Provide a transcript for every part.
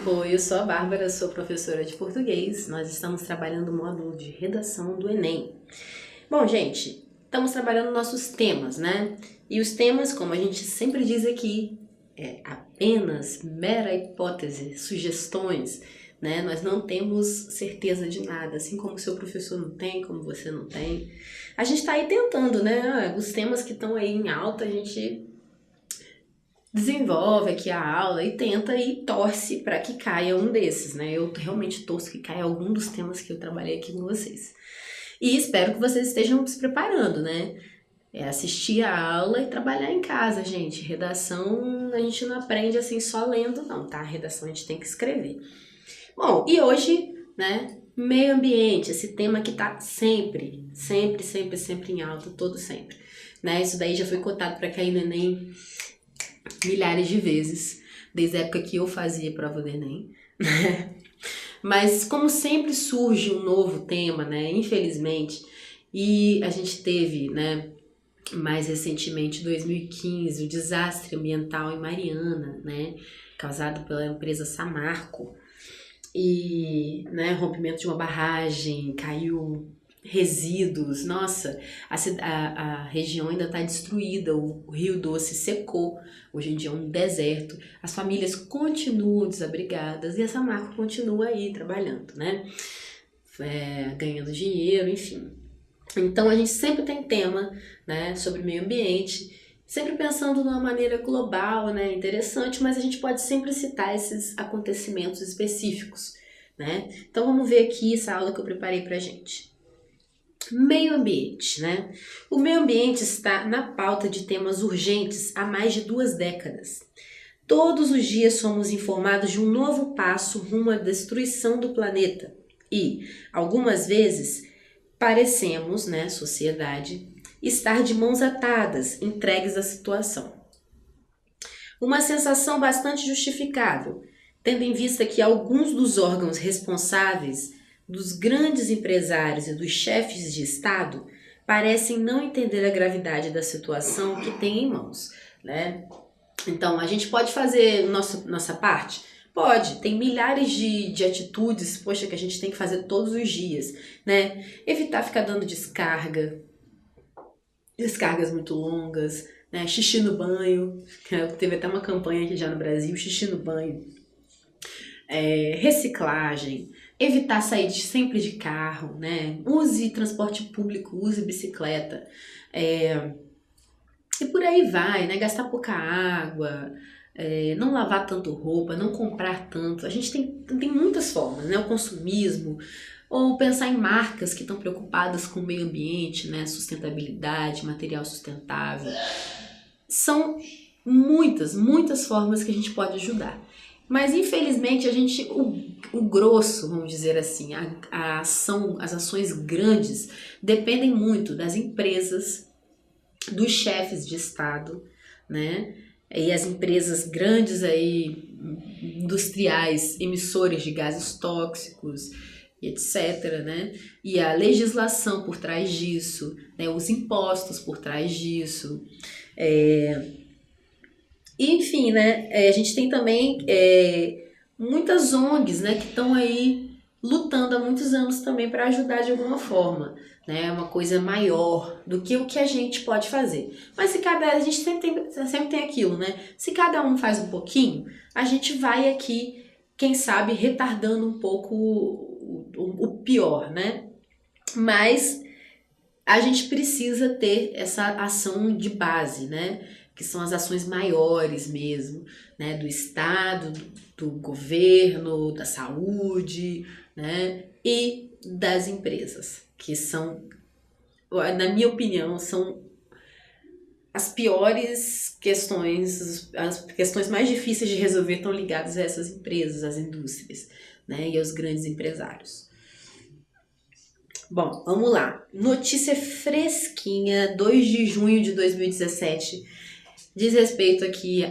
Oi, eu sou a Bárbara, sou professora de português. Nós estamos trabalhando o módulo de redação do Enem. Bom, gente, estamos trabalhando nossos temas, né? E os temas, como a gente sempre diz aqui, é apenas mera hipótese, sugestões, né? Nós não temos certeza de nada, assim como o seu professor não tem, como você não tem. A gente está aí tentando, né? Os temas que estão aí em alta, a gente desenvolve aqui a aula e tenta e torce para que caia um desses, né? Eu realmente torço que caia algum dos temas que eu trabalhei aqui com vocês. E espero que vocês estejam se preparando, né? Assistir a aula e trabalhar em casa, gente. Redação a gente não aprende assim só lendo, não, tá? Redação a gente tem que escrever. Bom, e hoje, né? Meio ambiente, esse tema que tá sempre em alta, todo sempre, né? Isso daí já foi cotado para cair no Enem milhares de vezes, desde a época que eu fazia prova do Enem, né? Mas como sempre surge um novo tema, né, infelizmente, e a gente teve, né, mais recentemente, 2015, o desastre ambiental em Mariana, né, causado pela empresa Samarco, e, né, rompimento de uma barragem, caiu resíduos, nossa, a região ainda está destruída, o Rio Doce secou, hoje em dia é um deserto, as famílias continuam desabrigadas e essa marca continua aí trabalhando, né, ganhando dinheiro, enfim. Então a gente sempre tem tema, né, sobre meio ambiente, sempre pensando de uma maneira global, né, interessante, mas a gente pode sempre citar esses acontecimentos específicos, né. Então vamos ver aqui essa aula que eu preparei pra gente. Meio ambiente, né? O meio ambiente está na pauta de temas urgentes há mais de 2 décadas. Todos os dias somos informados de um novo passo rumo à destruição do planeta e, algumas vezes, parecemos, né, sociedade, estar de mãos atadas, entregues à situação. Uma sensação bastante justificável, tendo em vista que alguns dos órgãos responsáveis dos grandes empresários e dos chefes de Estado parecem não entender a gravidade da situação que têm em mãos, né? Então, a gente pode fazer nossa parte? Pode, tem milhares de atitudes, poxa, que a gente tem que fazer todos os dias, né? Evitar ficar dando descargas muito longas, né? Xixi no banho, teve até uma campanha aqui já no Brasil, xixi no banho. Reciclagem, evitar sair sempre de carro, né? Use transporte público, use bicicleta, e por aí vai, né? Gastar pouca água, não lavar tanto roupa, não comprar tanto. A gente tem muitas formas, né? O consumismo, ou pensar em marcas que estão preocupadas com o meio ambiente, né? Sustentabilidade, material sustentável. São muitas formas que a gente pode ajudar. Mas infelizmente o grosso, vamos dizer assim, as ações grandes dependem muito das empresas, dos chefes de Estado, né? E as empresas grandes aí, industriais, emissores de gases tóxicos, etc, né? E a legislação por trás disso, né? Os impostos por trás disso. Enfim, né, a gente tem também muitas ONGs, né, que estão aí lutando há muitos anos também para ajudar de alguma forma, né, uma coisa maior do que o que a gente pode fazer. Mas a gente sempre tem aquilo, né, se cada um faz um pouquinho, a gente vai aqui, quem sabe, retardando um pouco o pior, né, mas a gente precisa ter essa ação de base, né, que são as ações maiores mesmo, né, do Estado, do governo, da saúde, né, e das empresas, que são, na minha opinião, são as piores questões, as questões mais difíceis de resolver estão ligadas a essas empresas, às indústrias, né, e aos grandes empresários. Bom, vamos lá. Notícia fresquinha, 2 de junho de 2017, diz respeito aqui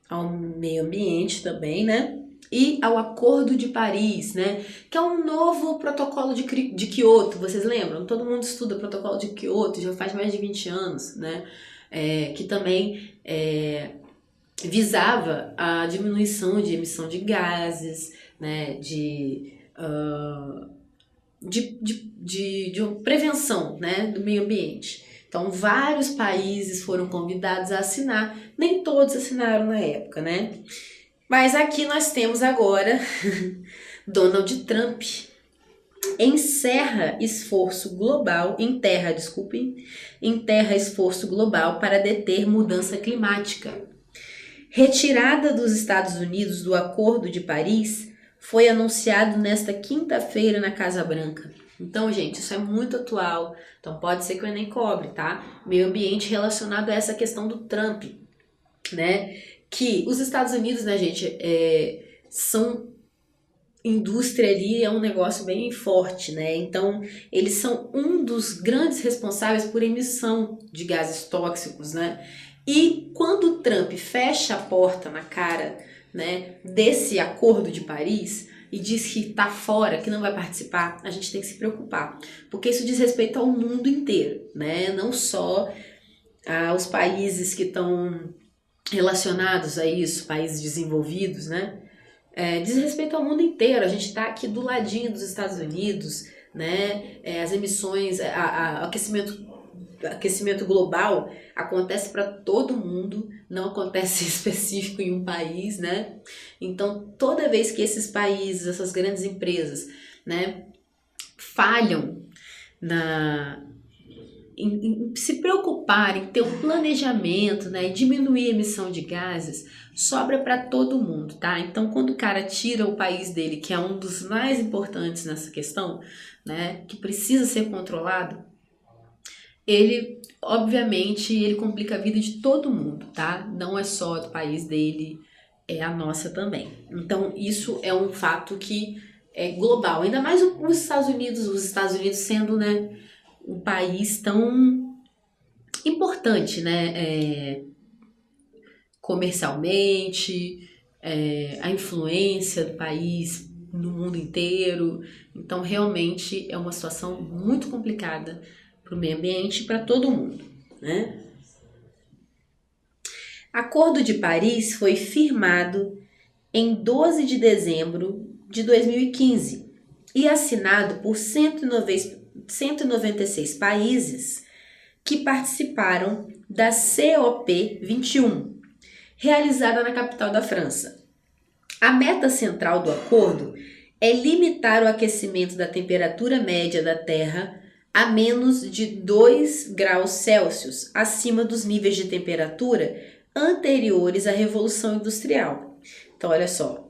ao meio ambiente também, né? E ao Acordo de Paris, né? Que é um novo protocolo de Kyoto, vocês lembram? Todo mundo estuda o protocolo de Kyoto, já faz mais de 20 anos, né? Que também visava a diminuição de emissão de gases, né, de prevenção, né, do meio ambiente. Então, vários países foram convidados a assinar, nem todos assinaram na época, né? Mas aqui nós temos agora Donald Trump enterra esforço global para deter mudança climática. Retirada dos Estados Unidos do Acordo de Paris foi anunciado nesta quinta-feira na Casa Branca. Então, gente, isso é muito atual. Então, pode ser que o Enem cobre, tá? Meio ambiente relacionado a essa questão do Trump, né? Que os Estados Unidos, né, gente, são indústria ali, é um negócio bem forte, né? Então, eles são um dos grandes responsáveis por emissão de gases tóxicos, né? E quando o Trump fecha a porta na cara, né, desse Acordo de Paris e diz que tá fora, que não vai participar, a gente tem que se preocupar, porque isso diz respeito ao mundo inteiro, né? Não só aos países que estão relacionados a isso, países desenvolvidos, né? Diz respeito ao mundo inteiro. A gente está aqui do ladinho dos Estados Unidos, né? As emissões, aquecimento global acontece para todo mundo, não acontece específico em um país, né? Então, toda vez que esses países, essas grandes empresas, né, falham em se preocupar em ter um planejamento, né, e diminuir a emissão de gases, sobra para todo mundo, tá? Então, quando o cara tira o país dele, que é um dos mais importantes nessa questão, né, que precisa ser controlado, ele, obviamente, ele complica a vida de todo mundo, tá? Não é só do país dele, é a nossa também. Então, isso é um fato que é global. Ainda mais os Estados Unidos sendo, né, um país tão importante, né, comercialmente, a influência do país no mundo inteiro. Então, realmente é uma situação muito complicada para o meio ambiente e para todo mundo, né? Acordo de Paris foi firmado em 12 de dezembro de 2015 e assinado por 196 países que participaram da COP21, realizada na capital da França. A meta central do acordo é limitar o aquecimento da temperatura média da Terra a menos de 2 graus Celsius acima dos níveis de temperatura anteriores à Revolução Industrial. Então, olha só,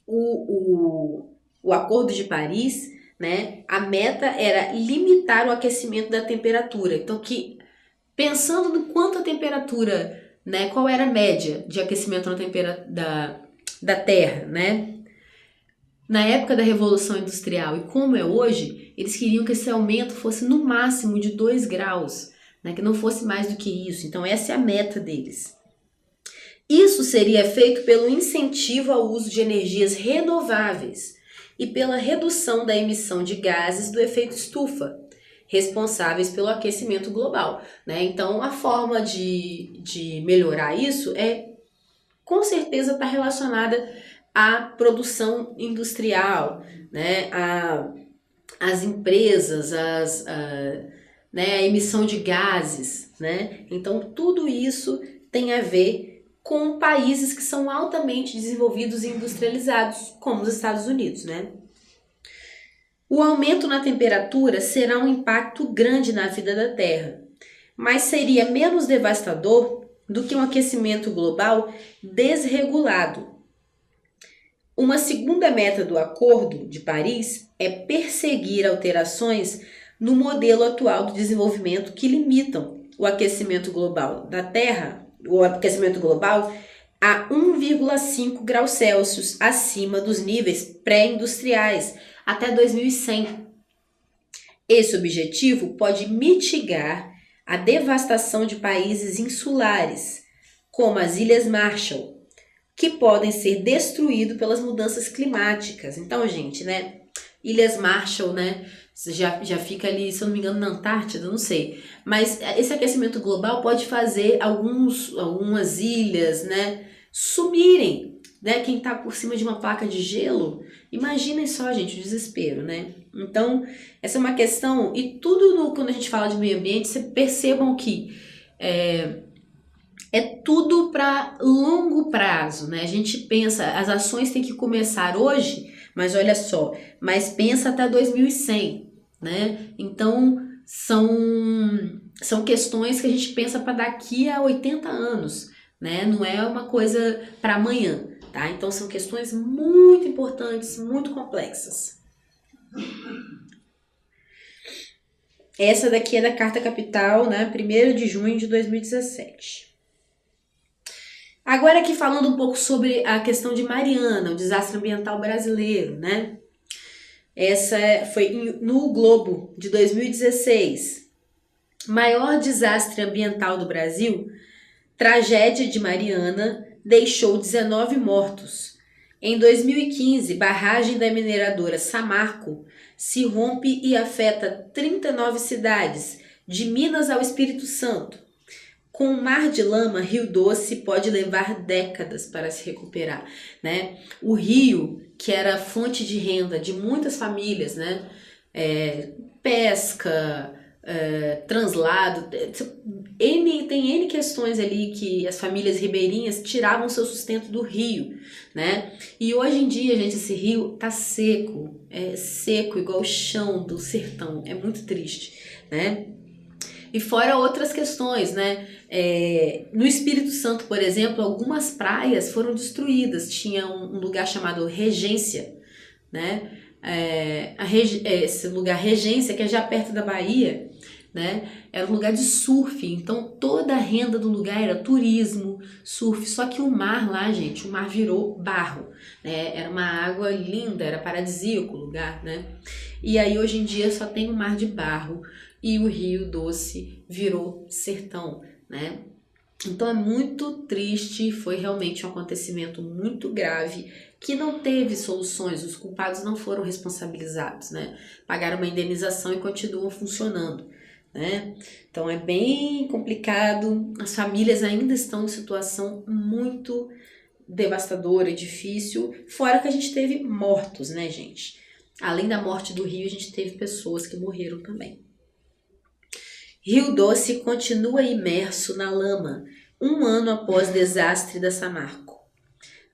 o Acordo de Paris, né, a meta era limitar o aquecimento da temperatura. Então, pensando no quanto a temperatura, né, qual era a média de aquecimento da Terra, né? Na época da Revolução Industrial e como é hoje, eles queriam que esse aumento fosse no máximo de 2 graus, né, que não fosse mais do que isso. Então, essa é a meta deles. Isso seria feito pelo incentivo ao uso de energias renováveis e pela redução da emissão de gases do efeito estufa, responsáveis pelo aquecimento global, né? Então, a forma de melhorar isso com certeza, está relacionada à produção industrial, né? Às empresas, né? A emissão de gases, né? Então, tudo isso tem a ver com países que são altamente desenvolvidos e industrializados, como os Estados Unidos, né? O aumento na temperatura será um impacto grande na vida da Terra, mas seria menos devastador do que um aquecimento global desregulado. Uma segunda meta do Acordo de Paris é perseguir alterações no modelo atual do desenvolvimento que limitam o aquecimento global da Terra, o aquecimento global, a 1,5 graus Celsius acima dos níveis pré-industriais até 2100. Esse objetivo pode mitigar a devastação de países insulares, como as Ilhas Marshall, que podem ser destruídos pelas mudanças climáticas. Então, gente, né, Ilhas Marshall, né, já fica ali, se eu não me engano, na Antártida, não sei. Mas esse aquecimento global pode fazer algumas ilhas, né, sumirem, né? Quem está por cima de uma placa de gelo, imaginem só, gente, o desespero, né? Então, essa é uma questão, e tudo quando a gente fala de meio ambiente, vocês percebam que é tudo para longo prazo, né? A gente pensa, as ações têm que começar hoje, mas olha só, mas pensa até 2100, né? Então, são questões que a gente pensa para daqui a 80 anos, né? Não é uma coisa para amanhã, tá? Então, são questões muito importantes, muito complexas. Essa daqui é da Carta Capital, né? 1º de junho de 2017. Agora aqui falando um pouco sobre a questão de Mariana, o desastre ambiental brasileiro, né? Essa foi no Globo de 2016. Maior desastre ambiental do Brasil, tragédia de Mariana deixou 19 mortos. Em 2015, barragem da mineradora Samarco se rompe e afeta 39 cidades, de Minas ao Espírito Santo. Com o mar de lama, Rio Doce pode levar décadas para se recuperar, né? O rio, que era fonte de renda de muitas famílias, né? Pesca, translado, tem N questões ali que as famílias ribeirinhas tiravam seu sustento do rio, né? E hoje em dia, gente, esse rio tá seco, seco igual o chão do sertão, é muito triste, né? E fora outras questões, né? No Espírito Santo, por exemplo, algumas praias foram destruídas. Tinha um lugar chamado Regência, né? Esse lugar Regência, que é já perto da Bahia, né? Era um lugar de surf, então toda a renda do lugar era turismo, surf. Só que o mar lá, gente, o mar virou barro, né? Era uma água linda, era paradisíaco o lugar, né? E aí hoje em dia só tem um mar de barro. E o Rio Doce virou sertão, né? Então é muito triste, foi realmente um acontecimento muito grave que não teve soluções, os culpados não foram responsabilizados, né? Pagaram uma indenização e continuam funcionando, né? Então é bem complicado, as famílias ainda estão em situação muito devastadora e difícil, fora que a gente teve mortos, né, gente? Além da morte do Rio, a gente teve pessoas que morreram também. Rio Doce continua imerso na lama, 1 ano após desastre da Samarco.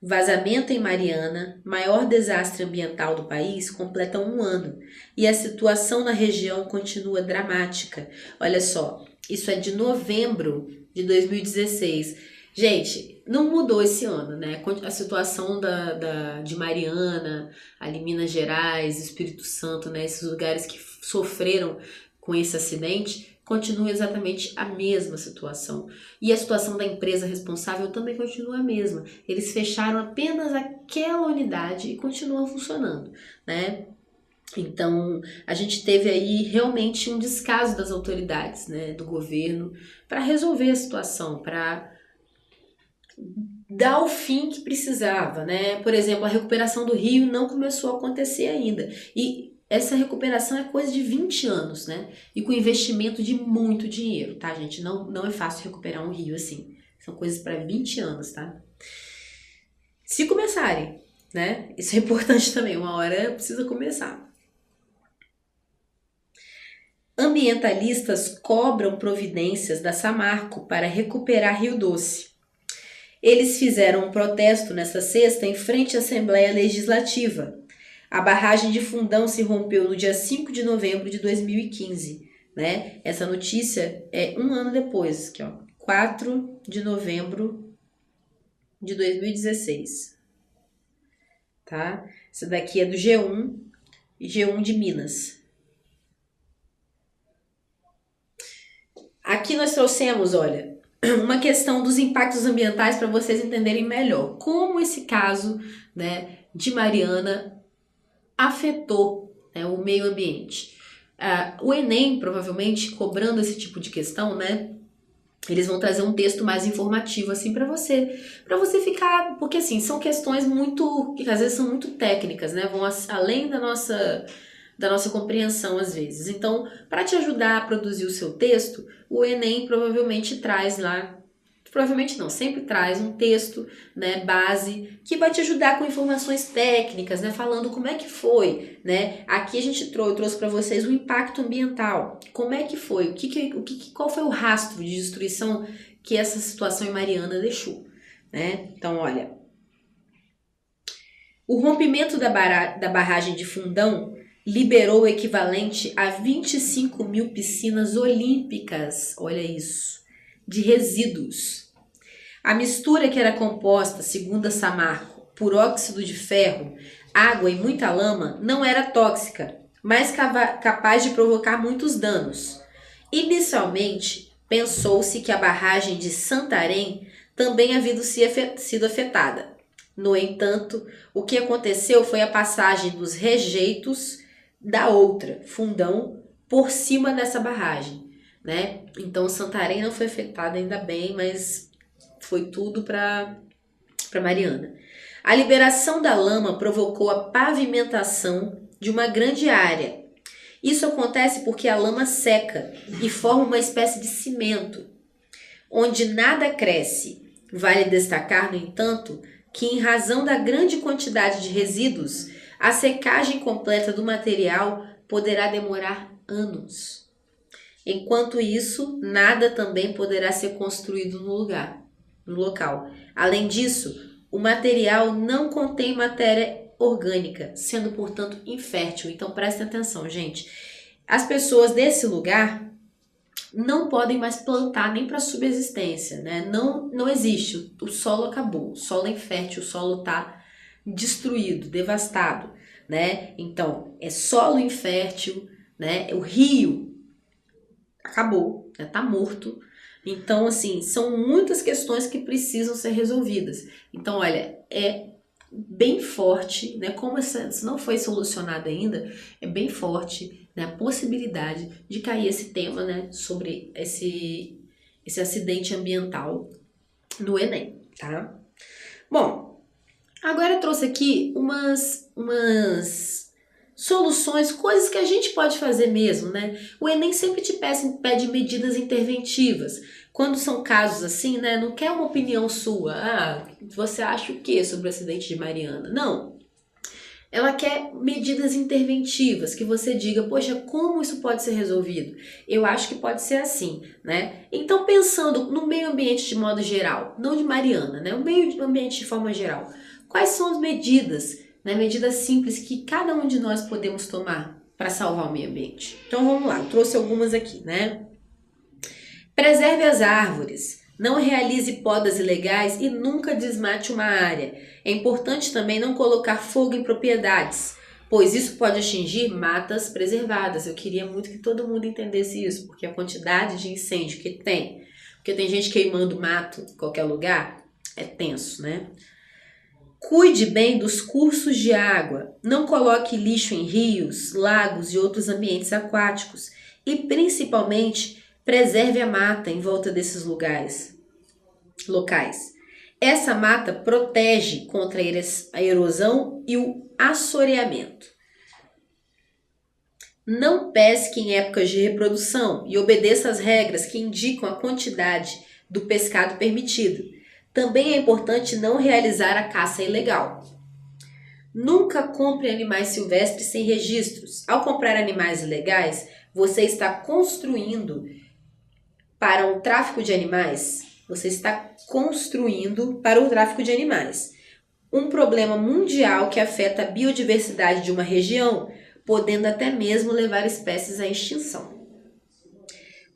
Vazamento em Mariana, maior desastre ambiental do país, completa 1 ano e a situação na região continua dramática. Olha só, isso é de novembro de 2016. Gente, não mudou esse ano, né? A situação de Mariana, ali Minas Gerais, Espírito Santo, né? Esses lugares que sofreram com esse acidente, continua exatamente a mesma situação. E a situação da empresa responsável também continua a mesma. Eles fecharam apenas aquela unidade e continuam funcionando, né? Então, a gente teve aí realmente um descaso das autoridades, né, do governo, para resolver a situação, para dar o fim que precisava, né? Por exemplo, a recuperação do rio não começou a acontecer ainda. E essa recuperação é coisa de 20 anos, né? E com investimento de muito dinheiro, tá, gente? Não é fácil recuperar um rio assim. São coisas para 20 anos, tá? Se começarem, né? Isso é importante também. Uma hora precisa começar. Ambientalistas cobram providências da Samarco para recuperar Rio Doce. Eles fizeram um protesto nesta sexta em frente à Assembleia Legislativa. A barragem de Fundão se rompeu no dia 5 de novembro de 2015, né? Essa notícia é 1 ano depois, aqui, ó, 4 de novembro de 2016, tá? Essa daqui é do G1 de Minas. Aqui nós trouxemos, olha, uma questão dos impactos ambientais para vocês entenderem melhor como esse caso, né, de Mariana afetou, né, o meio ambiente. O Enem, provavelmente, cobrando esse tipo de questão, né, eles vão trazer um texto mais informativo assim para você ficar, porque assim, são questões muito, que às vezes são muito técnicas, né, vão além da nossa da nossa compreensão às vezes. Então, para te ajudar a produzir o seu texto, o Enem provavelmente traz lá, provavelmente não, sempre traz um texto, né, base, que vai te ajudar com informações técnicas, né, falando como é que foi, né? Aqui a gente trouxe para vocês o impacto ambiental, como é que foi, qual foi o rastro de destruição que essa situação em Mariana deixou, né? Então, olha, o rompimento da barragem de Fundão liberou o equivalente a 25 mil piscinas olímpicas, olha isso, de resíduos. A mistura, que era composta, segundo a Samarco, por óxido de ferro, água e muita lama, não era tóxica, mas capaz de provocar muitos danos. Inicialmente, pensou-se que a barragem de Santarém também havia sido afetada. No entanto, o que aconteceu foi a passagem dos rejeitos da outra, Fundão, por cima dessa barragem, né? Então Santarém não foi afetada, ainda bem, mas foi tudo para Mariana. A liberação da lama provocou a pavimentação de uma grande área. Isso acontece porque a lama seca e forma uma espécie de cimento, onde nada cresce. Vale destacar, no entanto, que em razão da grande quantidade de resíduos, a secagem completa do material poderá demorar anos. Enquanto isso, nada também poderá ser construído no local. Além disso, o material não contém matéria orgânica, sendo, portanto, infértil. Então, prestem atenção, gente. As pessoas desse lugar não podem mais plantar nem para subsistência, né? Não existe. O solo acabou. O solo é infértil, o solo está destruído, devastado, né? Então, é solo infértil, né? O rio acabou, já está morto. Então, assim, são muitas questões que precisam ser resolvidas. Então, olha, é bem forte, né? Como isso não foi solucionado ainda, é bem forte, né, a possibilidade de cair esse tema, né, sobre esse acidente ambiental no Enem, tá? Bom, agora eu trouxe aqui umas soluções, coisas que a gente pode fazer mesmo, né? O Enem sempre te pede medidas interventivas. Quando são casos assim, né? Não quer uma opinião sua. Ah, você acha o que sobre o acidente de Mariana? Não. Ela quer medidas interventivas, que você diga, poxa, como isso pode ser resolvido? Eu acho que pode ser assim, né? Então, pensando no meio ambiente de modo geral, não de Mariana, né? O meio ambiente de forma geral. Quais são as medidas, né? Medidas simples que cada um de nós podemos tomar para salvar o meio ambiente? Então, vamos lá. Eu trouxe algumas aqui, né? Preserve as árvores. Não realize podas ilegais e nunca desmate uma área. É importante também não colocar fogo em propriedades, pois isso pode atingir matas preservadas. Eu queria muito que todo mundo entendesse isso, porque a quantidade de incêndio que tem, porque tem gente queimando mato em qualquer lugar, é tenso, né? Cuide bem dos cursos de água. Não coloque lixo em rios, lagos e outros ambientes aquáticos. E, principalmente, preserve a mata em volta desses locais. Essa mata protege contra a erosão e o assoreamento. Não pesque em épocas de reprodução e obedeça às regras que indicam a quantidade do pescado permitido. Também é importante não realizar a caça ilegal. Nunca compre animais silvestres sem registros. Ao comprar animais ilegais, você está construindo para o tráfico de animais. Um problema mundial que afeta a biodiversidade de uma região, podendo até mesmo levar espécies à extinção.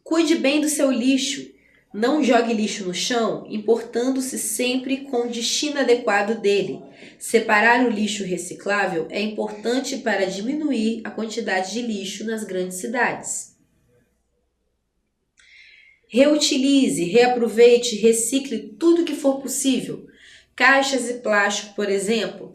Cuide bem do seu lixo. Não jogue lixo no chão, importando-se sempre com o destino adequado dele. Separar o lixo reciclável é importante para diminuir a quantidade de lixo nas grandes cidades. Reutilize, reaproveite, recicle tudo que for possível. Caixas de plástico, por exemplo,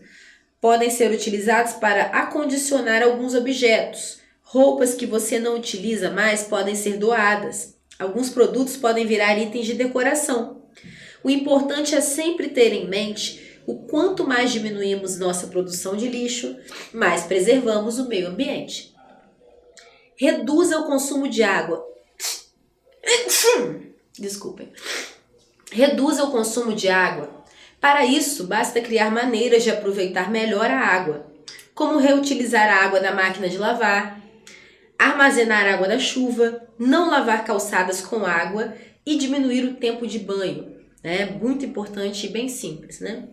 podem ser utilizados para acondicionar alguns objetos. Roupas que você não utiliza mais podem ser doadas. Alguns produtos podem virar itens de decoração. O importante é sempre ter em mente o quanto mais diminuímos nossa produção de lixo, mais preservamos o meio ambiente. Reduza o consumo de água. Desculpem. Reduza o consumo de água. Para isso, basta criar maneiras de aproveitar melhor a água, como reutilizar a água da máquina de lavar, armazenar a água da chuva, não lavar calçadas com água e diminuir o tempo de banho. É muito importante e bem simples, né?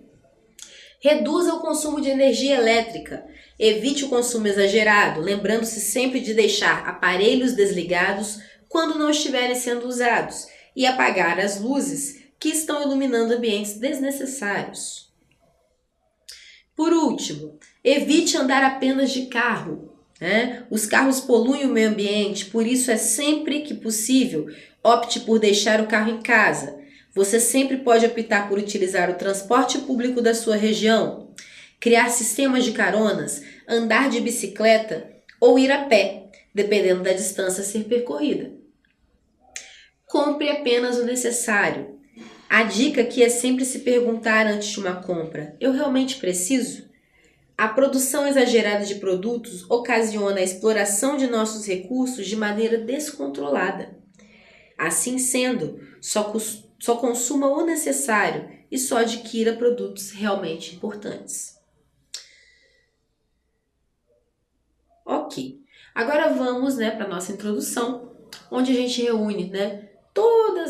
Reduza o consumo de energia elétrica. Evite o consumo exagerado, lembrando-se sempre de deixar aparelhos desligados quando não estiverem sendo usados e apagar as luzes que estão iluminando ambientes desnecessários. Por último, evite andar apenas de carro. Os carros poluem o meio ambiente, por isso é sempre que possível, opte por deixar o carro em casa. Você sempre pode optar por utilizar o transporte público da sua região, criar sistemas de caronas, andar de bicicleta ou ir a pé, dependendo da distância a ser percorrida. Compre apenas o necessário. A dica aqui é sempre se perguntar antes de uma compra: eu realmente preciso? A produção exagerada de produtos ocasiona a exploração de nossos recursos de maneira descontrolada. Assim sendo, só consuma o necessário e só adquira produtos realmente importantes. Ok, agora vamos para a nossa introdução, onde a gente reúne tudo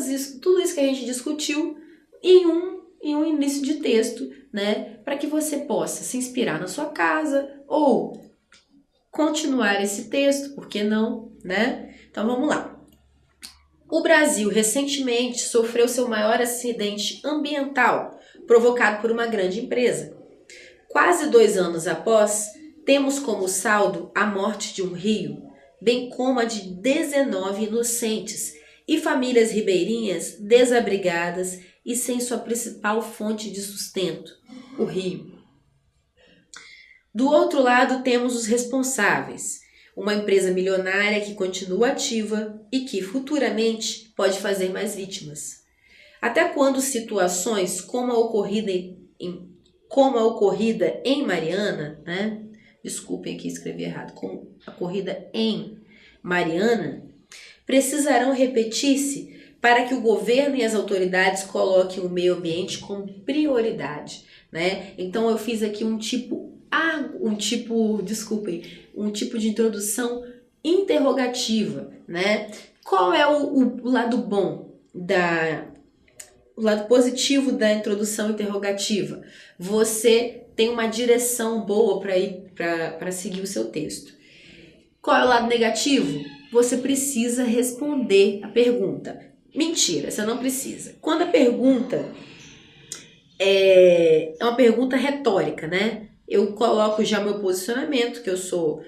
isso que a gente discutiu em um início de texto, para que você possa se inspirar na sua casa ou continuar esse texto, por que não, Então vamos lá. O Brasil recentemente sofreu seu maior acidente ambiental provocado por uma grande empresa. Quase 2 anos após, temos como saldo a morte de um rio, bem como a de 19 inocentes e famílias ribeirinhas desabrigadas e sem sua principal fonte de sustento, o rio. Do outro lado, temos os responsáveis, uma empresa milionária que continua ativa e que futuramente pode fazer mais vítimas. Até quando situações como a ocorrida em Mariana, desculpem aqui, escrevi errado, como a ocorrida em Mariana, precisarão repetir-se para que o governo e as autoridades coloquem o meio ambiente como prioridade, Então eu fiz aqui um tipo de introdução interrogativa, Qual é o lado bom o lado positivo da introdução interrogativa? Você tem uma direção boa para seguir o seu texto. Qual é o lado negativo? Você precisa responder a pergunta. Mentira, você não precisa. Quando a pergunta é uma pergunta retórica, eu coloco já meu posicionamento, que eu sou,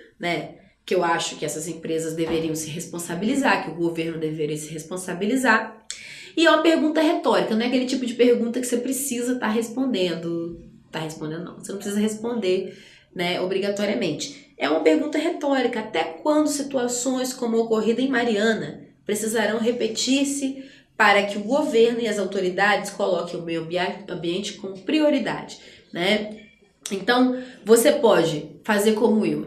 que eu acho que essas empresas deveriam se responsabilizar, que o governo deveria se responsabilizar. E é uma pergunta retórica, não é aquele tipo de pergunta que você precisa estar respondendo. Não, você não precisa responder, obrigatoriamente. É uma pergunta retórica. Até quando situações como a ocorrida em Mariana precisarão repetir-se para que o governo e as autoridades coloquem o meio ambiente como prioridade, Então, você pode fazer como eu,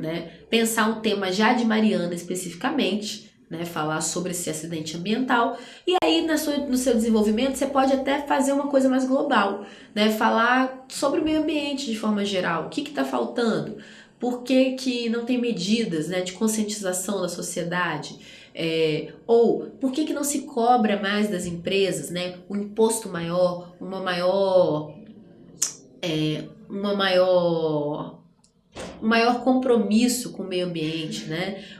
pensar um tema já de Mariana especificamente, falar sobre esse acidente ambiental, e aí no seu desenvolvimento você pode até fazer uma coisa mais global, falar sobre o meio ambiente de forma geral, o que está faltando, por que não tem medidas de conscientização da sociedade, ou por que não se cobra mais das empresas um imposto maior, um maior compromisso com o meio ambiente,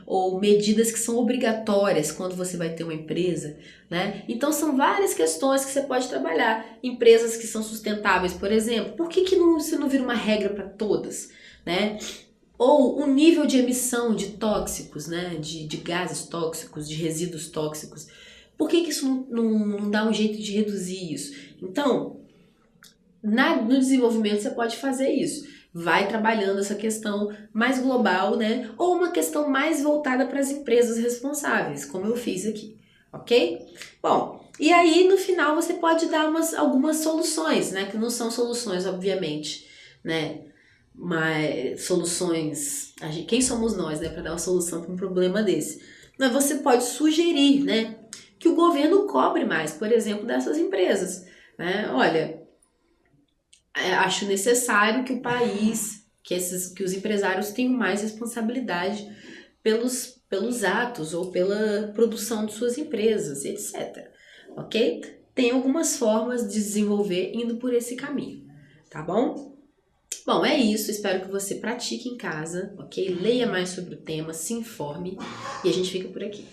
ou medidas que são obrigatórias quando você vai ter uma empresa, Então são várias questões que você pode trabalhar. Empresas que são sustentáveis, por exemplo, por que você não vira uma regra para todas, Ou o nível de emissão de tóxicos, de gases tóxicos, de resíduos tóxicos, por que isso não dá um jeito de reduzir isso? Então, no desenvolvimento você pode fazer isso. Vai trabalhando essa questão mais global, ou uma questão mais voltada para as empresas responsáveis, como eu fiz aqui, ok? Bom, e aí no final você pode dar algumas soluções, que não são soluções, obviamente, soluções. Quem somos nós, né, para dar uma solução para um problema desse? Mas você pode sugerir, né, que o governo cobre mais, por exemplo, dessas empresas, né? Olha, acho necessário que o país, que os empresários tenham mais responsabilidade pelos atos ou pela produção de suas empresas, etc. Ok? Tem algumas formas de desenvolver indo por esse caminho, tá bom? Bom, é isso. Espero que você pratique em casa, ok? Leia mais sobre o tema, se informe e a gente fica por aqui.